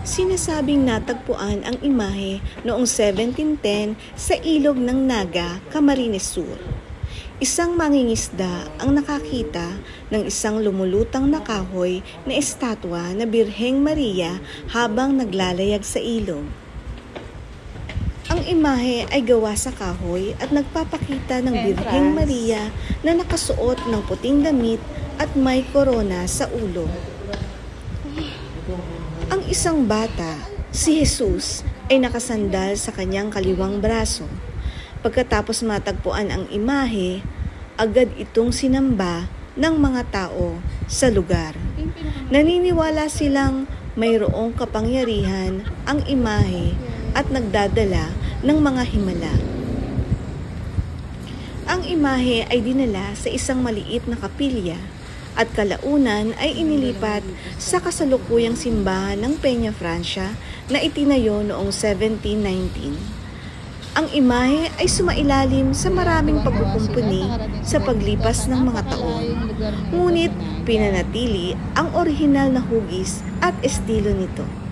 Sinasabing natagpuan ang imahe noong 1710 sa ilog ng Naga, Camarines Sur. Isang mangingisda ang nakakita ng isang lumulutang na kahoy na estatwa na Birheng Maria habang naglalayag sa ilog. Ang imahe ay gawa sa kahoy at nagpapakita ng Birheng Maria na nakasuot ng puting damit at may korona sa ulo. Ang isang bata, si Jesus, ay nakasandal sa kanyang kaliwang braso. Pagkatapos matagpuan ang imahe, agad itong sinamba ng mga tao sa lugar. Naniniwala silang mayroong kapangyarihan ang imahe at nagdadala ng mga himala. Ang imahe ay dinala sa isang maliit na kapilya at kalaunan ay inilipat sa kasalukuyang simbahan ng Peñafrancia na itinayo noong 1719. Ang imahe ay sumailalim sa maraming pagkukumpuni sa paglipas ng mga taon, ngunit pinanatili ang orihinal na hugis at estilo nito.